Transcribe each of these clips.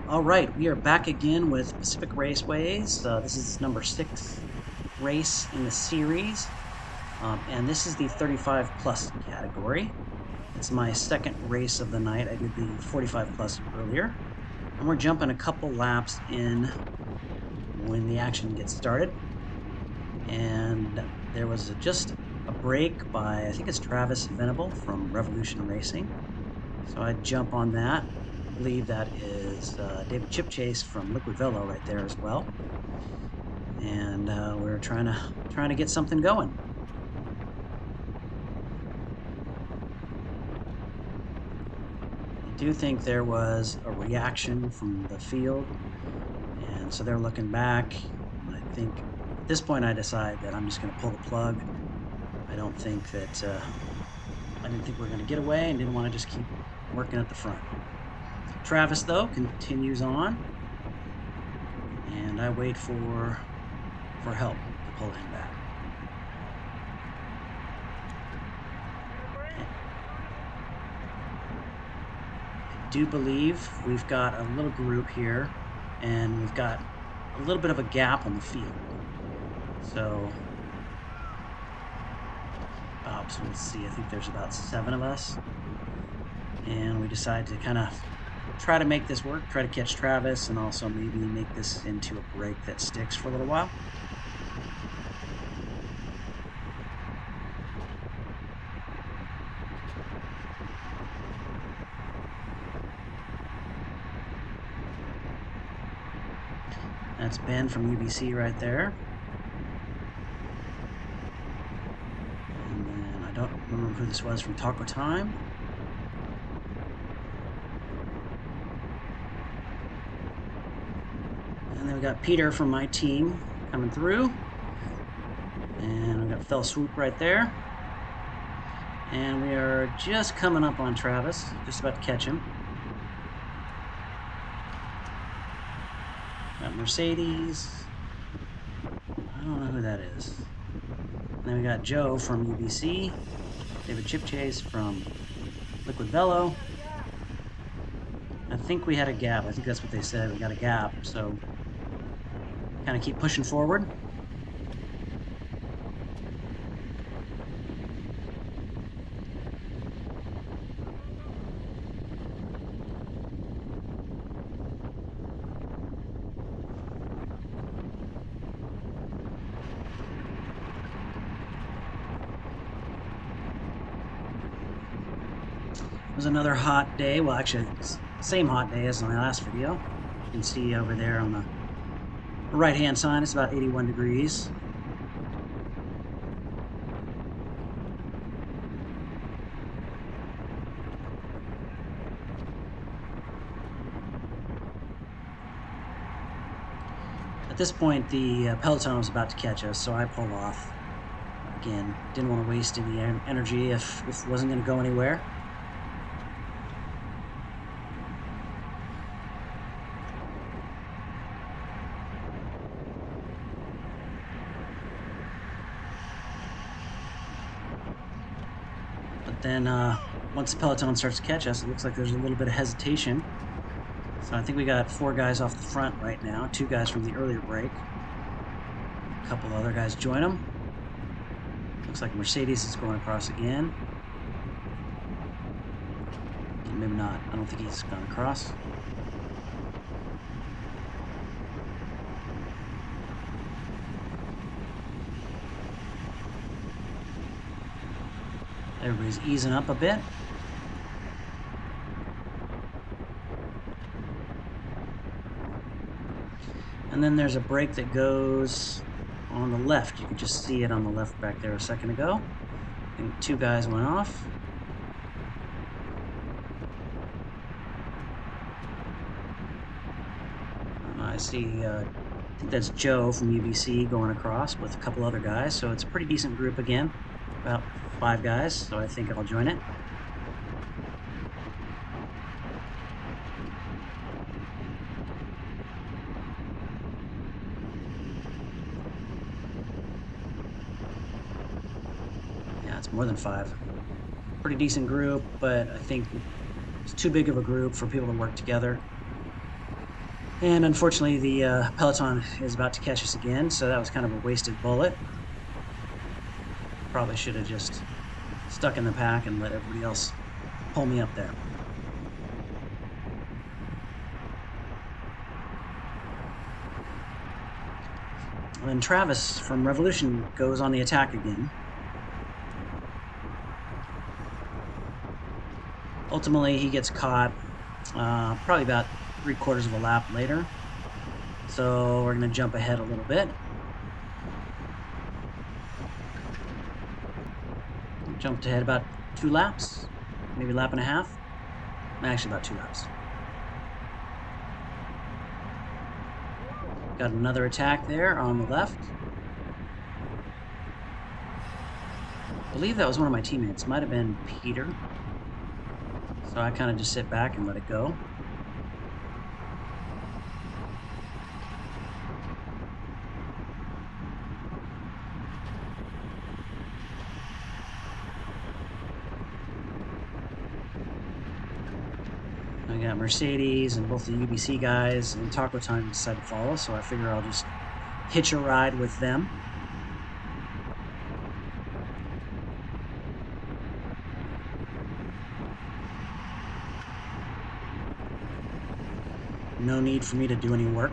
All right, we are back again with Pacific Raceways. This is number 6 race in the series, and this is the 35 plus category. It's my second race of the night. I did the 45 plus earlier, and we're jumping a couple laps in when the action gets started. And there was just a break by, I think it's Travis Venable from Revolution Racing. So I'd jump on that. I believe that is David Chipchase from Liquid Velo right there as well. And we're trying to get something going. I do think there was a reaction from the field, and so they're looking back. And I think at this point I decide that I'm just going to pull the plug. I don't think that I didn't think we were going to get away, and didn't want to just keep working at the front. Travis though continues on, and I wait for help to pull him back. I do believe we've got a little group here, and we've got a little bit of a gap on the field. So let's see, I think there's about 7 of us, and we decide to kind of try to make this work, try to catch Travis, and also maybe make this into a break that sticks for a little while. That's Ben from UBC right there. And then I don't remember who this was from Taco Time. And then we got Peter from my team coming through. And we got Fell Swoop right there. And we are just coming up on Travis, just about to catch him. Got Mercedes. I don't know who that is. And then we got Joe from UBC. David Chipchase from Liquid Velo. I think we had a gap. I think that's what they said. We got a gap. So kind of keep pushing forward. It was another hot day. Well, actually, same hot day as my last video. You can see over there on the right-hand side, it's about 81 degrees. At this point, the peloton was about to catch us, so I pulled off. Again, didn't want to waste any energy if it wasn't going to go anywhere. But then once the peloton starts to catch us, it looks like there's a little bit of hesitation. So I think we got 4 guys off the front right now, 2 guys from the earlier break. A couple other guys join them. Looks like Mercedes is going across again. Maybe not. I don't think he's gone across. Everybody's easing up a bit. And then there's a break that goes on the left. You could just see it on the left back there a second ago. I think 2 guys went off. I see, I think that's Joe from UBC going across with a couple other guys. So it's a pretty decent group again, about 5 guys. So I think I'll join it. It's more than 5. Pretty decent group, but I think it's too big of a group for people to work together. And unfortunately, the peloton is about to catch us again, so that was kind of a wasted bullet. Probably should have just stuck in the pack and let everybody else pull me up there. And then Travis from Revolution goes on the attack again. Ultimately, he gets caught probably about 3/4 of a lap later. So we're going to jump ahead a little bit. Jumped ahead about 2 laps, maybe a lap and a half. Actually, about 2 laps. Got another attack there on the left. I believe that was one of my teammates. Might have been Peter. So I kind of just sit back and let it go. I got Mercedes and both the UBC guys and Taco Time decided to follow, so I figure I'll just hitch a ride with them. No need for me to do any work.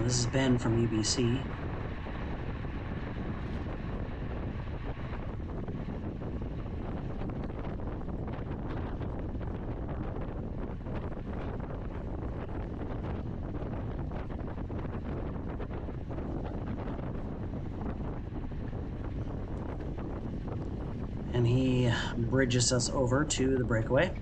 This is Ben from UBC. And he bridges us over to the breakaway.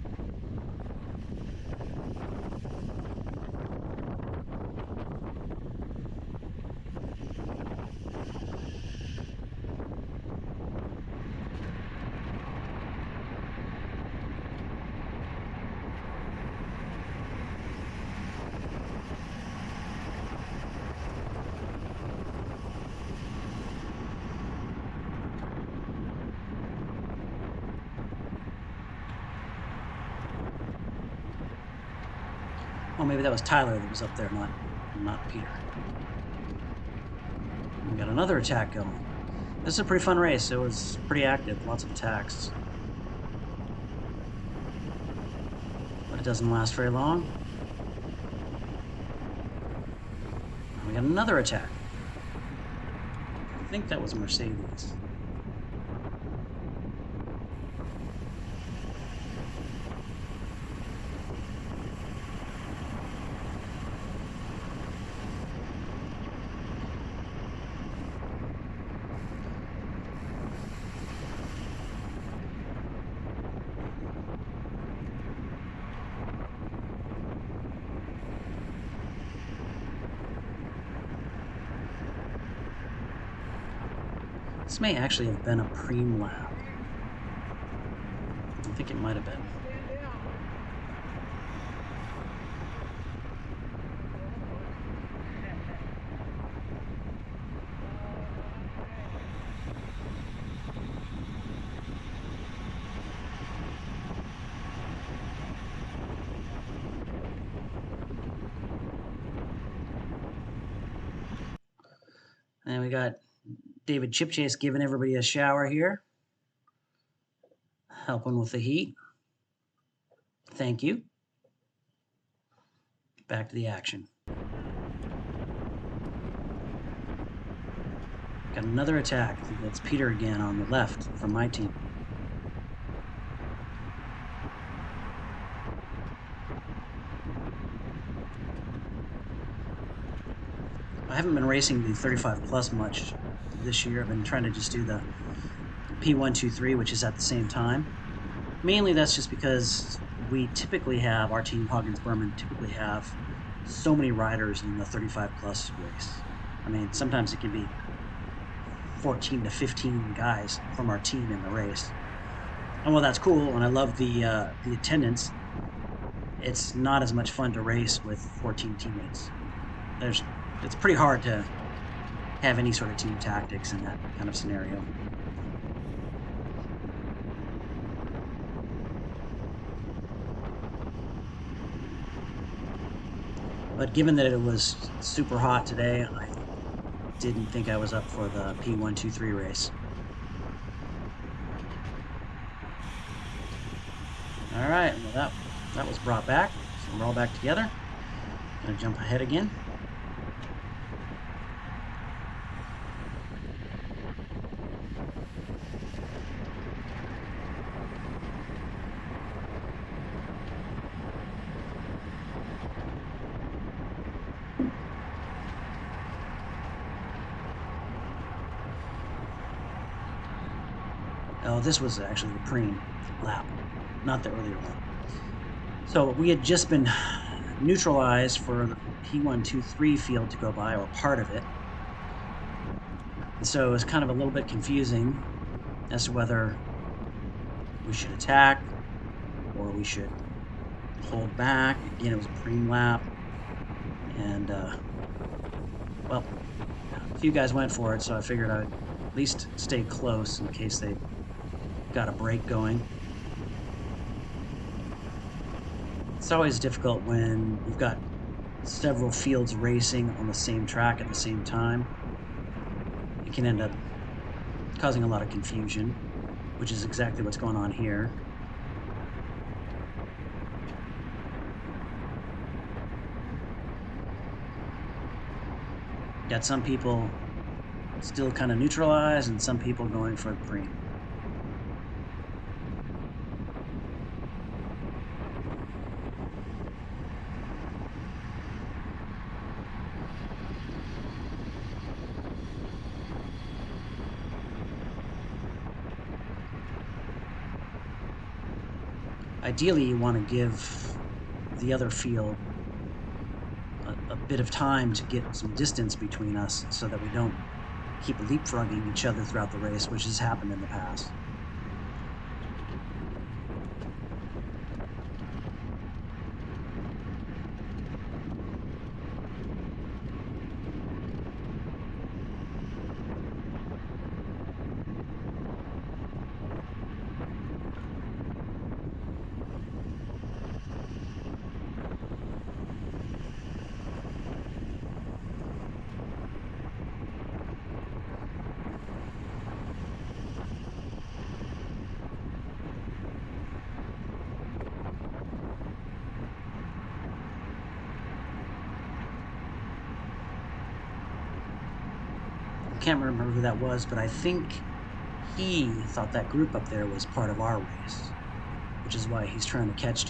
Oh, maybe that was Tyler that was up there, not Peter. We got another attack going. This is a pretty fun race. It was pretty active, lots of attacks. But it doesn't last very long. We got another attack. I think that was Mercedes. This may actually have been a preem lap. I think it might have been. And we got David Chipchase giving everybody a shower here, helping with the heat. Thank you. Back to the action. Got another attack. I think that's Peter again on the left from my team. I haven't been racing the 35 plus much this year. I've been trying to just do the P123, which is at the same time. Mainly that's just because we typically have, our team, Hoggins Berman, typically have so many riders in the 35 plus race. I mean, sometimes it can be 14 to 15 guys from our team in the race. And while that's cool, and I love the attendance, it's not as much fun to race with 14 teammates. it's pretty hard to have any sort of team tactics in that kind of scenario. But given that it was super hot today, I didn't think I was up for the P123 race. All right, well that was brought back, so we're all back together. Gonna jump ahead again. Oh, this was actually the preem lap, not the earlier one. So we had just been neutralized for the P123 field to go by, or part of it. And so it was kind of a little bit confusing as to whether we should attack or we should hold back. Again, it was a preem lap. And, well, a few guys went for it, so I figured I'd at least stay close in case they got a break going. It's always difficult when you've got several fields racing on the same track at the same time. It can end up causing a lot of confusion, which is exactly what's going on here. Got some people still kind of neutralized and some people going for the preem. Ideally, you want to give the other field a bit of time to get some distance between us so that we don't keep leapfrogging each other throughout the race, which has happened in the past. Can't remember who that was, but I think he thought that group up there was part of our race, which is why he's trying to catch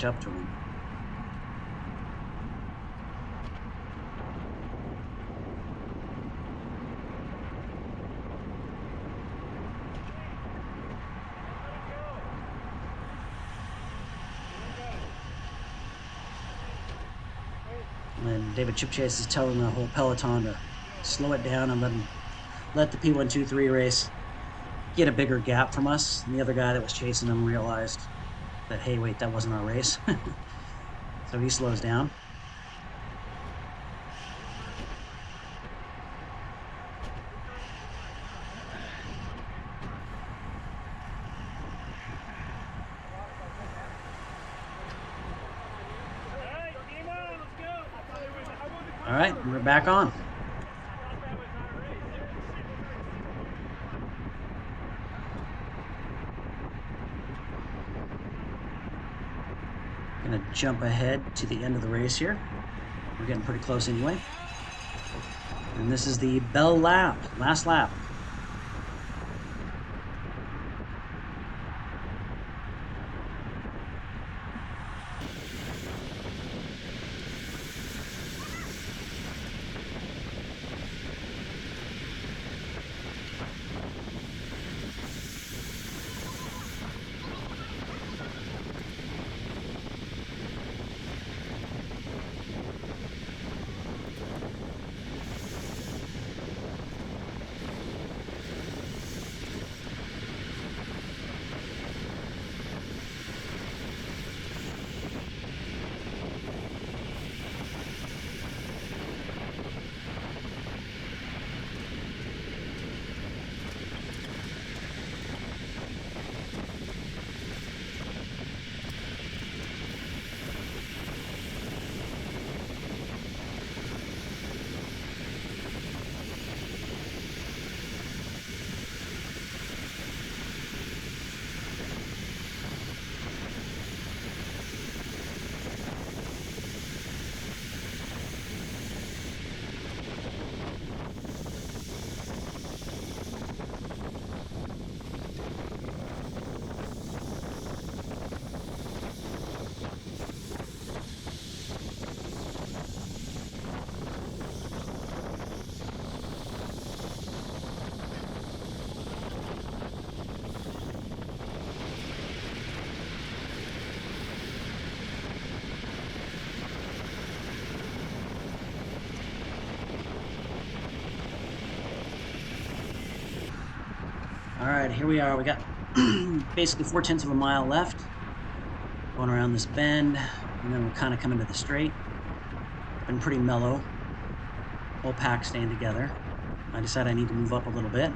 up to him. And David Chipchase is telling the whole peloton to slow it down and let the P123 race get a bigger gap from us. And the other guy that was chasing him realized that, hey, wait, that wasn't our race. So he slows down. All right, we're back on. Gonna jump ahead to the end of the race here. We're getting pretty close anyway. And this is the bell lap, last lap. All right, here we are. We got basically 4/10 of a mile left, going around this bend, and then we'll kind of come into the straight. Been pretty mellow, whole pack staying together. I decided I need to move up a little bit.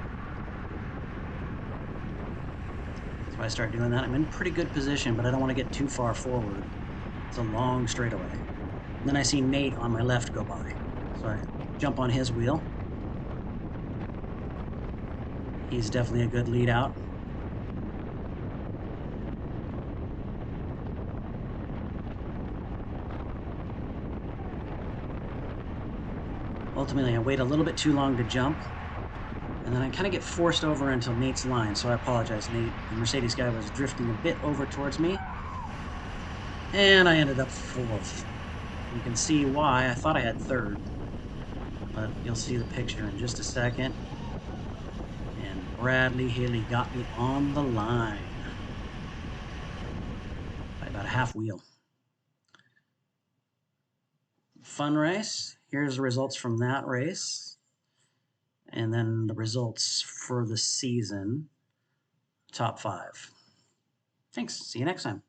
So I start doing that. I'm in pretty good position, but I don't want to get too far forward. It's a long straightaway. And then I see Nate on my left go by. So I jump on his wheel. He's definitely a good lead out. Ultimately, I wait a little bit too long to jump. And then I kind of get forced over until Nate's line, so I apologize, Nate. The Mercedes guy was drifting a bit over towards me, and I ended up fourth. You can see why. I thought I had third, but you'll see the picture in just a second. And Bradley Haley got me on the line by about a half wheel. Fun race. Here's the results from that race, and then the results for the season. Top 5. Thanks. See you next time.